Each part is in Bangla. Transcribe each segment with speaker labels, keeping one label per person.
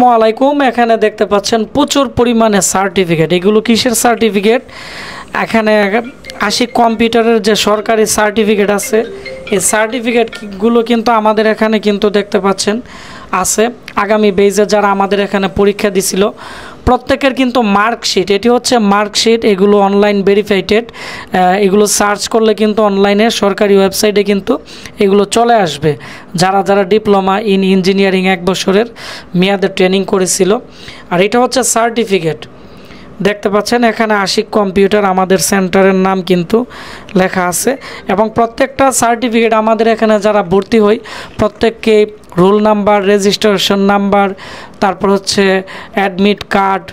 Speaker 1: আসসালামু আলাইকুম। এখানে দেখতে পাচ্ছেন প্রচুর পরিমাণে সার্টিফিকেট। এগুলো কিসের সার্টিফিকেট? এখানে আশিক কম্পিউটারের যে সরকারি সার্টিফিকেট আছে, এই সার্টিফিকেটগুলো কিন্তু আমাদের এখানে কিন্তু দেখতে পাচ্ছেন আছে। আগামী বেজে যারা আমাদের এখানে পরীক্ষা দিছিল প্রত্যেকের কিন্তু মার্কশিট, এটি হচ্ছে মার্কশিট। এগুলো অনলাইন ভেরিফাইটেড, এগুলো সার্চ করলে কিন্তু অনলাইনে সরকারি ওয়েবসাইটে কিন্তু এগুলো চলে আসবে। যারা যারা ডিপ্লোমা ইন ইঞ্জিনিয়ারিং 1 বছরের মেয়াদে ট্রেনিং করেছিল, আর এটা হচ্ছে সার্টিফিকেট। দেখতে পাচ্ছেন এখানে আশিক কম্পিউটার আমাদের সেন্টারের নাম কিন্তু লেখা আছে, এবং প্রত্যেকটা সার্টিফিকেট আমাদের এখানে যারা ভর্তি হই প্রত্যেককে রোল নাম্বার, রেজিস্ট্রেশন নাম্বার, তারপর হচ্ছে অ্যাডমিট কার্ড,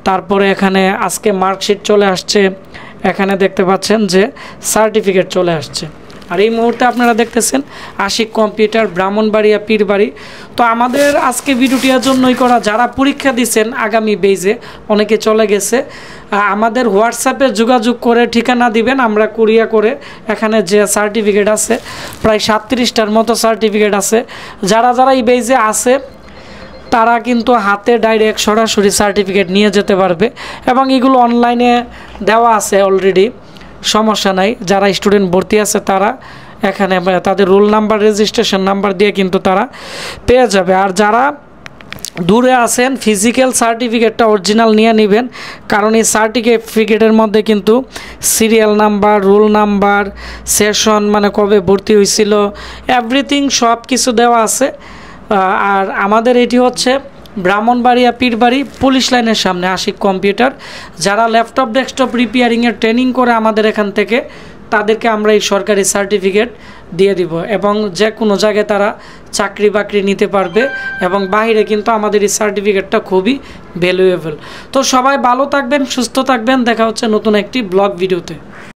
Speaker 1: তারপরে এখানে আজকে মার্কশিট চলে আসছে। এখানে দেখতে পাচ্ছেন যে সার্টিফিকেট চলে আসছে। আর এই মুহূর্তে আপনারা দেখতেছেন আশিক কম্পিউটার, ব্রাহ্মণবাড়িয়া, পীরবাড়ি। তো আমাদের আজকে ভিডিওটির জন্যই করা, যারা পরীক্ষা দিচ্ছেন আগামী বেজে, অনেকে চলে গেছে, আমাদের হোয়াটসঅ্যাপে যোগাযোগ করে ঠিকানা দিবেন, আমরা কুরিয়া করে এখানে যে সার্টিফিকেট আছে প্রায় 37টার মতো সার্টিফিকেট আছে। যারা যারা এই বেজে আছে তারা কিন্তু হাতে ডাইরেক্ট সরাসরি সার্টিফিকেট নিয়ে যেতে পারবে, এবং এগুলো অনলাইনে দেওয়া আছে অলরেডি, সমস্যা নাই। যারা স্টুডেন্ট ভর্তি আছে তারা এখানে তাদের রোল নাম্বার, রেজিস্ট্রেশন নাম্বার দিয়ে কিন্তু তারা পেয়ে যাবে। আর যারা দূরে আছেন ফিজিক্যাল সার্টিফিকেটটা অরিজিনাল নিয়ে নেবেন, কারণ এই সার্টিফিকেটের মধ্যে কিন্তু serial number, roll number, session মানে কবে ভর্তি হয়েছিল, এভরিথিং সব কিছু দেওয়া আছে। আর আমাদের এটি হচ্ছে ব্রাহ্মণবাড়িয়া, পীরবাড়ি, পুলিশ লাইনের সামনে আশিক কম্পিউটার। যারা ল্যাপটপ, ডেস্কটপ রিপেয়ারিংয়ের ট্রেনিং করে আমাদের এখান থেকে, তাদেরকে আমরা এই সরকারি সার্টিফিকেট দিয়ে দিব, এবং যে কোনো জায়গায় তারা চাকরি বাকরি নিতে পারবে, এবং বাইরে কিন্তু আমাদের এই সার্টিফিকেটটা খুবই ভ্যালুয়েবল। তো সবাই ভালো থাকবেন, সুস্থ থাকবেন, দেখা হচ্ছে নতুন একটি ব্লগ ভিডিওতে।